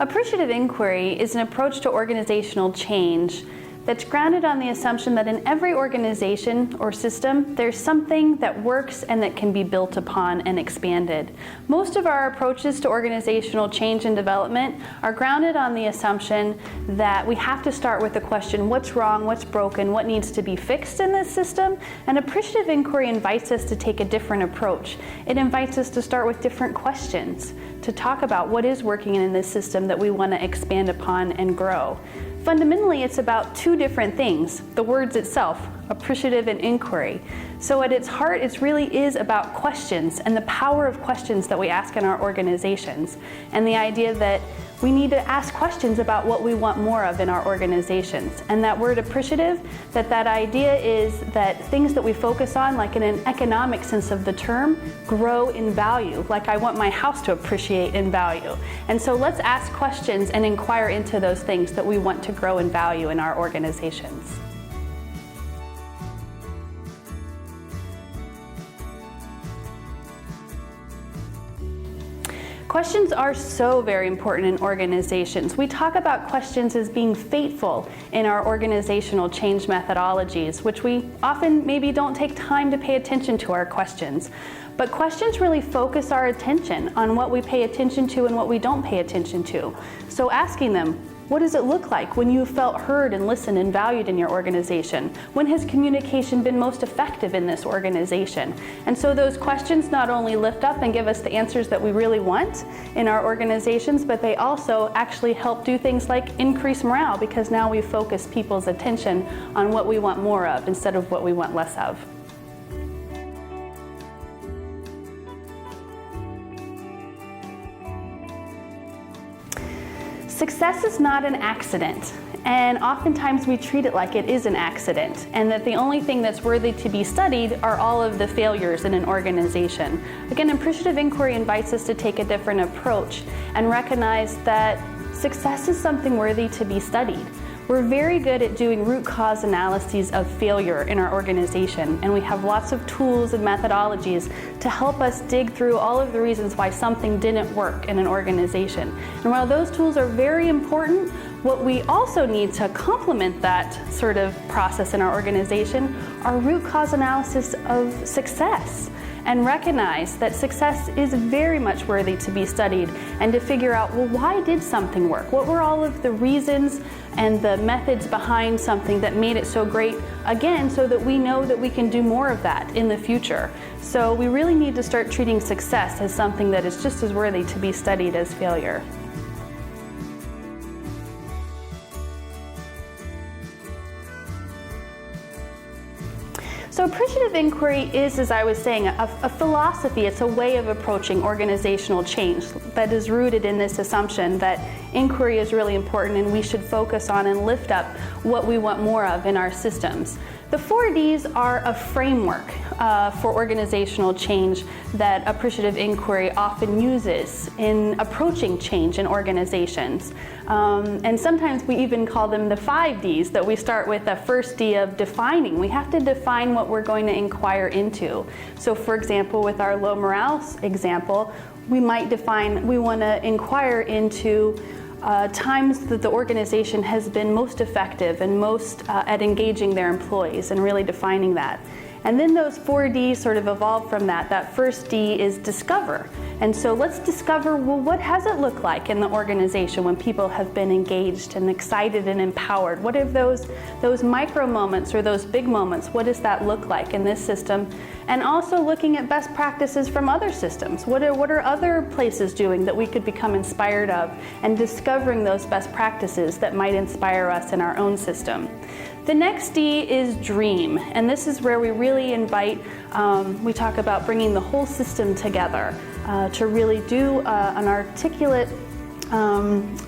Appreciative inquiry is an approach to organizational change that's grounded on the assumption that in every organization or system, there's something that works and that can be built upon and expanded. Most of our approaches to organizational change and development are grounded on the assumption that we have to start with the question, what's wrong, what's broken, what needs to be fixed in this system? And appreciative inquiry invites us to take a different approach. It invites us to start with different questions, to talk about what is working in this system that we want to expand upon and grow. Fundamentally, it's about two different things. The words itself, appreciative and inquiry. So at its heart, it really is about questions and the power of questions that we ask in our organizations. And the idea that we need to ask questions about what we want more of in our organizations. And that word appreciative, that idea is that things that we focus on, like in an economic sense of the term, grow in value. Like I want my house to appreciate in value. And so let's ask questions and inquire into those things that we want to grow in value in our organizations. Questions are so very important in organizations. We talk about questions as being fateful in our organizational change methodologies, which we often maybe don't take time to pay attention to our questions. But questions really focus our attention on what we pay attention to and what we don't pay attention to. So asking them, what does it look like when you felt heard and listened and valued in your organization? When has communication been most effective in this organization? And so those questions not only lift up and give us the answers that we really want in our organizations, but they also actually help do things like increase morale, because now we focus people's attention on what we want more of instead of what we want less of. Success is not an accident, and oftentimes we treat it like it is an accident, and that the only thing that's worthy to be studied are all of the failures in an organization. Again, appreciative inquiry invites us to take a different approach and recognize that success is something worthy to be studied. We're very good at doing root cause analyses of failure in our organization, and we have lots of tools and methodologies to help us dig through all of the reasons why something didn't work in an organization. And while those tools are very important, what we also need to complement that sort of process in our organization are root cause analysis of success, and recognize that success is very much worthy to be studied, and to figure out, well, why did something work? What were all of the reasons and the methods behind something that made it so great, again, so that we know that we can do more of that in the future. So we really need to start treating success as something that is just as worthy to be studied as failure. So appreciative inquiry is, as I was saying, a philosophy. It's a way of approaching organizational change that is rooted in this assumption that inquiry is really important and we should focus on and lift up what we want more of in our systems. The 4 Ds are a framework for organizational change that appreciative inquiry often uses in approaching change in organizations. And sometimes we even call them the 5 Ds, that we start with the first D of defining. We have to define what we're going to inquire into. So for example, with our low morale example, we might define, we want to inquire into times that the organization has been most effective and most at engaging their employees, and really defining that. And then those 4 Ds sort of evolve from that. That first D is discover. And so let's discover, well, what has it looked like in the organization when people have been engaged and excited and empowered? What are those micro moments or those big moments? What does that look like in this system? And also looking at best practices from other systems. What are other places doing that we could become inspired of? And discovering those best practices that might inspire us in our own system. The next D is dream, and this is where we really invite, we talk about bringing the whole system together to really do an articulate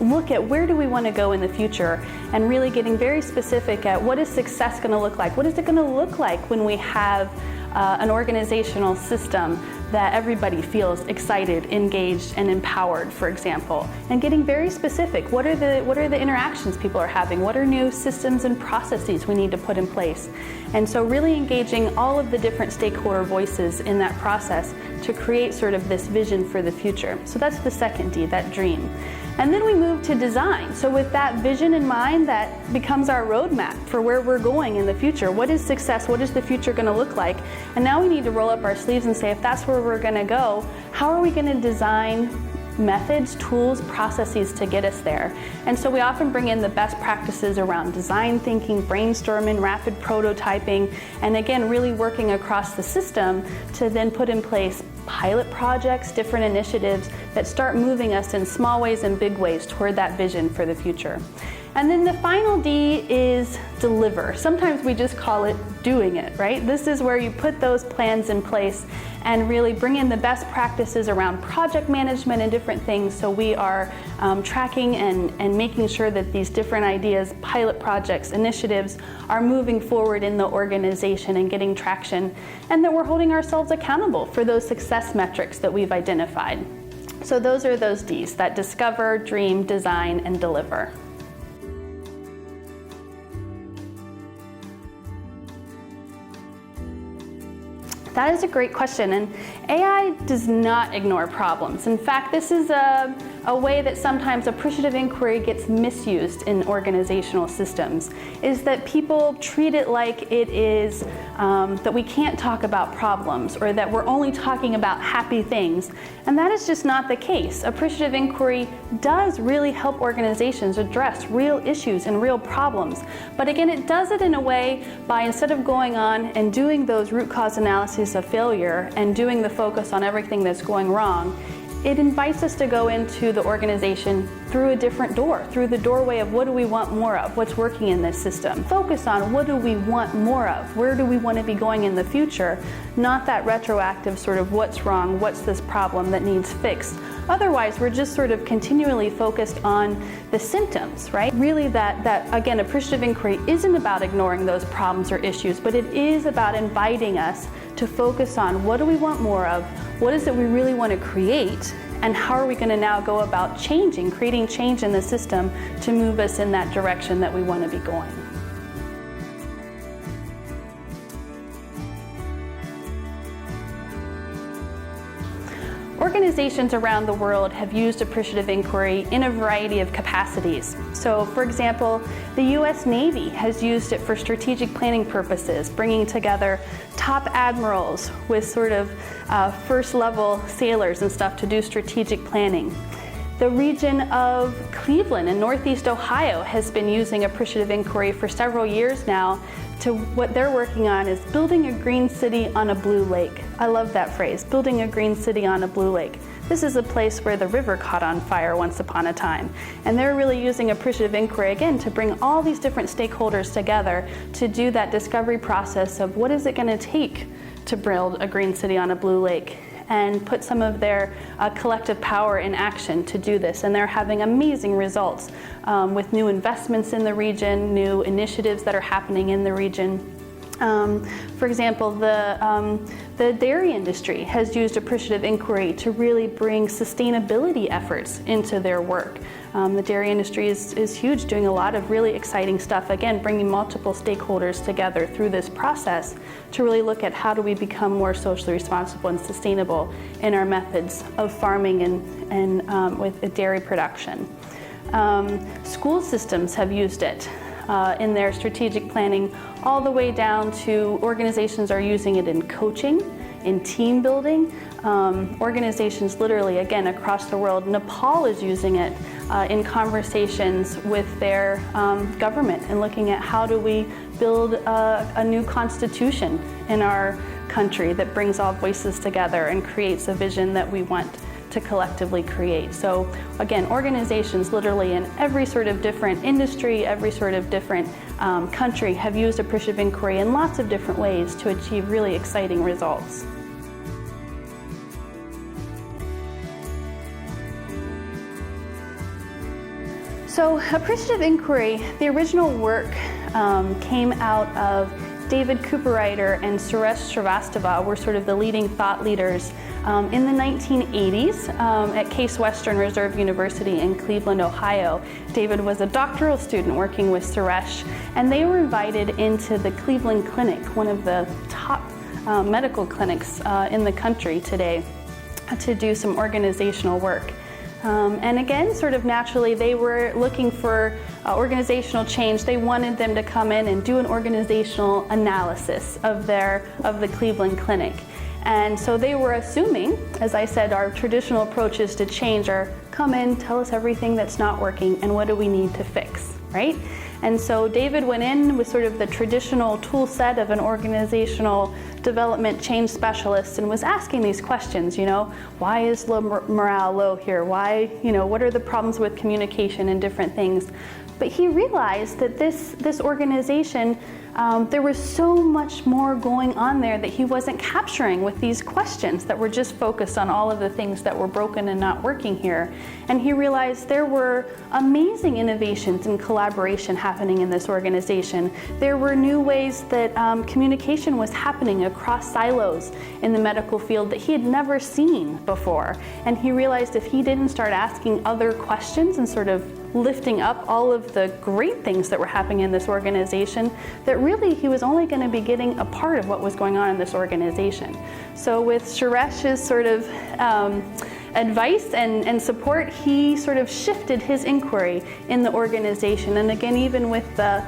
look at where do we want to go in the future, and really getting very specific at what is success going to look like? What is it going to look like when we have an organizational system that everybody feels excited, engaged, and empowered, for example, and getting very specific. What are the interactions people are having? What are new systems and processes we need to put in place? And so really engaging all of the different stakeholder voices in that process to create sort of this vision for the future. So that's the second D, that dream. And then we move to design. So with that vision in mind, that becomes our roadmap for where we're going in the future. What is success? What is the future going to look like? And now we need to roll up our sleeves and say, if that's where we're going to go, how are we going to design methods, tools, processes to get us there? And so we often bring in the best practices around design thinking, brainstorming, rapid prototyping, and again, really working across the system to then put in place pilot projects, different initiatives that start moving us in small ways and big ways toward that vision for the future. And then the final D is deliver. Sometimes we just call it doing it, right? This is where you put those plans in place and really bring in the best practices around project management and different things, so we are tracking and making sure that these different ideas, pilot projects, initiatives are moving forward in the organization and getting traction, and that we're holding ourselves accountable for those success metrics that we've identified. So those are those Ds, that discover, dream, design, and deliver. That is a great question, and AI does not ignore problems. In fact, this is a way that sometimes appreciative inquiry gets misused in organizational systems, is that people treat it like it is that we can't talk about problems, or that we're only talking about happy things, and that is just not the case. Appreciative inquiry does really help organizations address real issues and real problems, but again, it does it in a way by, instead of going on and doing those root cause analyses of failure and doing the focus on everything that's going wrong, it invites us to go into the organization through a different door, through the doorway of what do we want more of, what's working in this system. Focus on what do we want more of, where do we want to be going in the future, not that retroactive sort of what's wrong, what's this problem that needs fixed. Otherwise, we're just sort of continually focused on the symptoms, right? Really that again, appreciative inquiry isn't about ignoring those problems or issues, but it is about inviting us to focus on what do we want more of, what is it we really want to create, and how are we going to now go about creating change in the system to move us in that direction that we want to be going. Organizations around the world have used appreciative inquiry in a variety of capacities. So, for example, the U.S. Navy has used it for strategic planning purposes, bringing together top admirals with sort of first-level sailors and stuff to do strategic planning. The region of Cleveland in Northeast Ohio has been using appreciative inquiry for several years now. To what they're working on is building a green city on a blue lake. I love that phrase, building a green city on a blue lake. This is a place where the river caught on fire once upon a time. And they're really using appreciative inquiry again to bring all these different stakeholders together to do that discovery process of what is it going to take to build a green city on a blue lake, and put some of their collective power in action to do this. And they're having amazing results with new investments in the region, new initiatives that are happening in the region. For example, the dairy industry has used appreciative inquiry to really bring sustainability efforts into their work. The dairy industry is huge, doing a lot of really exciting stuff, again, bringing multiple stakeholders together through this process to really look at how do we become more socially responsible and sustainable in our methods of farming and with dairy production. School systems have used it in their strategic planning, all the way down to organizations are using it in coaching, in team building. Organizations literally, again, across the world. Nepal is using it in conversations with their government and looking at how do we build a new constitution in our country that brings all voices together and creates a vision that we want to collectively create. So again, organizations literally in every sort of different industry, every sort of different country have used appreciative inquiry in lots of different ways to achieve really exciting results. So appreciative inquiry, the original work came out of David Cooperrider and Suresh Srivastava were sort of the leading thought leaders in the 1980s at Case Western Reserve University in Cleveland, Ohio. David was a doctoral student working with Suresh, and they were invited into the Cleveland Clinic, one of the top medical clinics in the country today, to do some organizational work. And again, sort of naturally, they were looking for organizational change. They wanted them to come in and do an organizational analysis of the Cleveland Clinic. And so they were assuming, as I said, our traditional approaches to change are come in, tell us everything that's not working, and what do we need to fix, right? And so David went in with sort of the traditional tool set of an organizational development change specialist and was asking these questions, why is morale low here? Why, what are the problems with communication and different things? But he realized that this organization, there was so much more going on there that he wasn't capturing with these questions that were just focused on all of the things that were broken and not working here. And he realized there were amazing innovations and collaboration happening in this organization. There were new ways that communication was happening across silos in the medical field that he had never seen before. And he realized if he didn't start asking other questions and sort of lifting up all of the great things that were happening in this organization, that really he was only going to be getting a part of what was going on in this organization. So with Suresh's sort of advice and support, he sort of shifted his inquiry in the organization. And again, even with the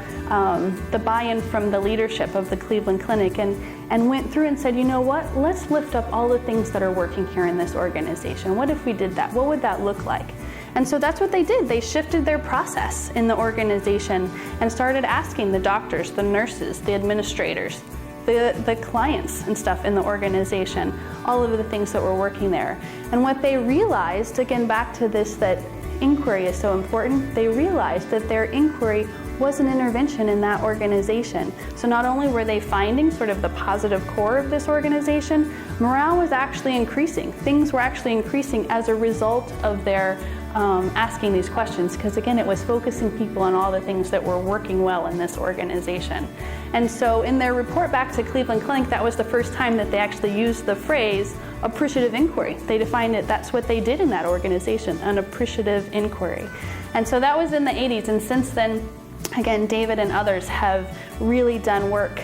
buy-in from the leadership of the Cleveland Clinic, and went through and said, you know what, let's lift up all the things that are working here in this organization. What if we did that? What would that look like? And so that's what they did. They shifted their process in the organization and started asking the doctors, the nurses, the administrators, the clients and stuff in the organization, all of the things that were working there. And what they realized, again, back to this, that inquiry is so important, they realized that their inquiry was an intervention in that organization. So not only were they finding sort of the positive core of this organization, morale was actually increasing. Things were actually increasing as a result of their asking these questions, because again, it was focusing people on all the things that were working well in this organization. And so in their report back to Cleveland Clinic, that was the first time that they actually used the phrase appreciative inquiry. They defined it, that's what they did in that organization, an appreciative inquiry. And so that was in the 80s, and since then, again, David and others have really done work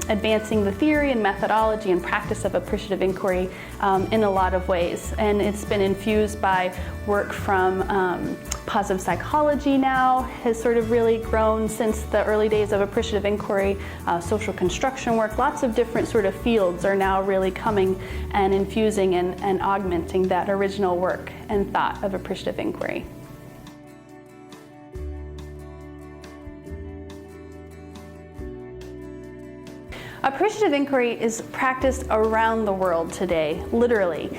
advancing the theory and methodology and practice of appreciative inquiry in a lot of ways. And it's been infused by work from positive psychology now, has sort of really grown since the early days of appreciative inquiry, social construction work, lots of different sort of fields are now really coming and infusing and augmenting that original work and thought of appreciative inquiry. Appreciative inquiry is practiced around the world today, literally.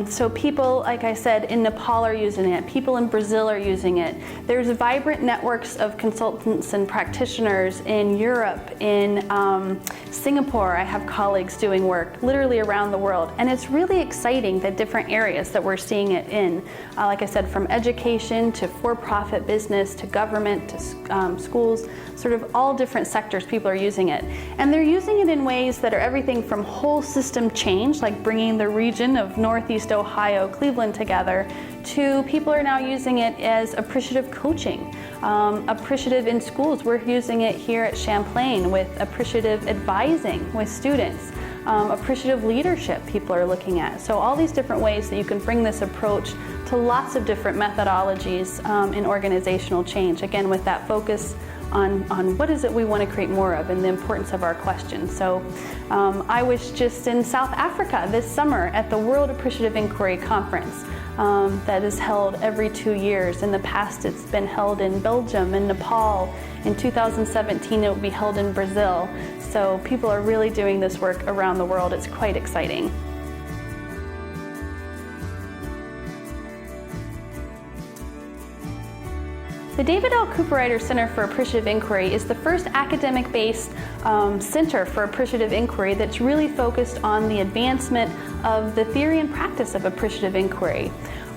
So people, like I said, in Nepal are using it. People in Brazil are using it. There's vibrant networks of consultants and practitioners in Europe, in Singapore. I have colleagues doing work literally around the world. And it's really exciting the different areas that we're seeing it in. Like I said, from education to for-profit business to government to schools, sort of all different sectors people are using it. And they're using it in ways that are everything from whole system change, like bringing the region of Northeast Ohio, Cleveland together, to people are now using it as appreciative coaching, appreciative in schools. We're using it here at Champlain with appreciative advising with students, appreciative leadership people are looking at. So all these different ways that you can bring this approach to lots of different methodologies in organizational change, again with that focus on what is it we want to create more of and the importance of our questions. So I was just in South Africa this summer at the World Appreciative Inquiry Conference that is held every 2 years. In the past it's been held in Belgium and Nepal. In 2017 it will be held in Brazil. So people are really doing this work around the world. It's quite exciting. The David L. Cooperrider Center for Appreciative Inquiry is the first academic-based center for appreciative inquiry that's really focused on the advancement of the theory and practice of appreciative inquiry.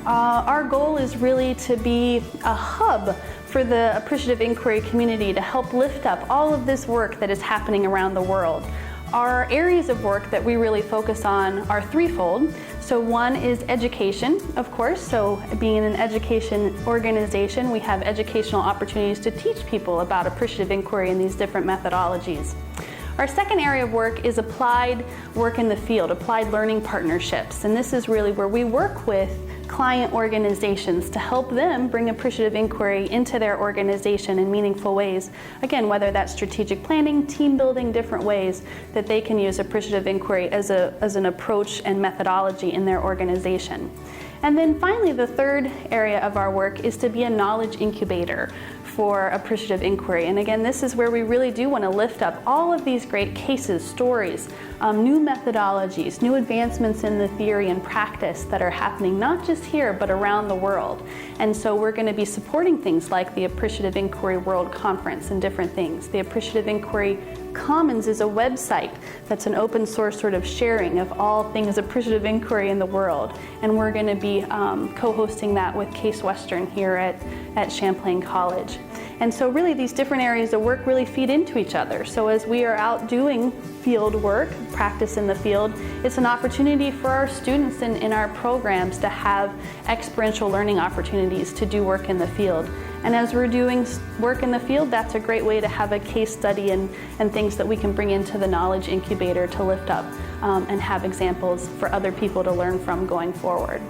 Our goal is really to be a hub for the appreciative inquiry community to help lift up all of this work that is happening around the world. Our areas of work that we really focus on are threefold. So one is education, of course. So being in an education organization, we have educational opportunities to teach people about appreciative inquiry and these different methodologies. Our second area of work is applied work in the field, applied learning partnerships. And this is really where we work with client organizations to help them bring appreciative inquiry into their organization in meaningful ways. Again, whether that's strategic planning, team building, different ways that they can use appreciative inquiry as an approach and methodology in their organization. And then finally, the third area of our work is to be a knowledge incubator for appreciative inquiry. And again, this is where we really do want to lift up all of these great cases, stories, new methodologies, new advancements in the theory and practice that are happening not just here, but around the world. And so we're going to be supporting things like the Appreciative Inquiry World Conference and different things. The Appreciative Inquiry Commons is a website that's an open source sort of sharing of all things appreciative inquiry in the world. And we're going to be co-hosting that with Case Western here at Champlain College. And so really these different areas of work really feed into each other. So as we are out doing field work, practice in the field, it's an opportunity for our students in our programs to have experiential learning opportunities to do work in the field. And as we're doing work in the field, that's a great way to have a case study and things that we can bring into the knowledge incubator to lift up and have examples for other people to learn from going forward.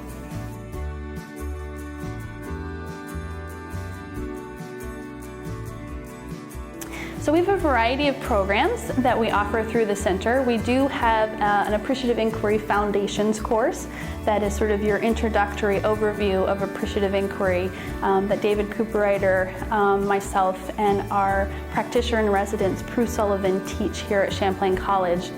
So we have a variety of programs that we offer through the center. We do have an Appreciative Inquiry Foundations course that is sort of your introductory overview of appreciative inquiry that David Cooperrider, myself, and our practitioner in residence, Prue Sullivan, teach here at Champlain College.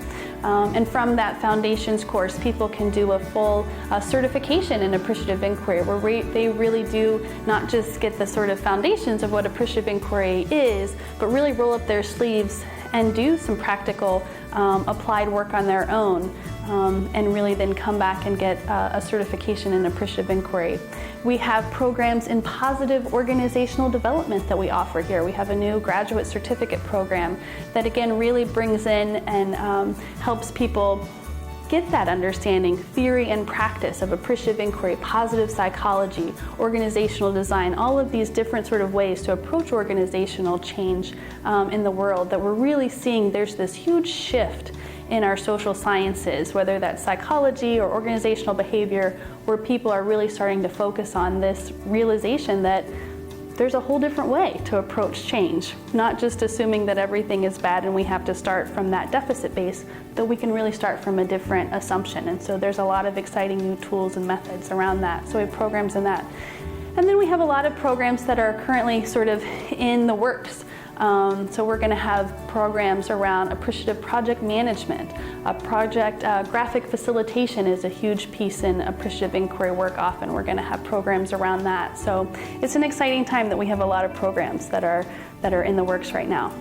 And from that foundations course, people can do a full certification in appreciative inquiry, where they really do not just get the sort of foundations of what appreciative inquiry is, but really roll up their sleeves and do some practical applied work on their own, and really then come back and get a certification in appreciative inquiry. We have programs in positive organizational development that we offer here. We have a new graduate certificate program that again really brings in and helps people get that understanding, theory and practice of appreciative inquiry, positive psychology, organizational design, all of these different sort of ways to approach organizational change in the world that we're really seeing there's this huge shift in our social sciences, whether that's psychology or organizational behavior, where people are really starting to focus on this realization that there's a whole different way to approach change, not just assuming that everything is bad and we have to start from that deficit base, that we can really start from a different assumption. And so there's a lot of exciting new tools and methods around that. So we have programs in that. And then we have a lot of programs that are currently sort of in the works. So we're going to have programs around appreciative project management. Graphic facilitation is a huge piece in appreciative inquiry work often. We're going to have programs around that. So it's an exciting time that we have a lot of programs that are in the works right now.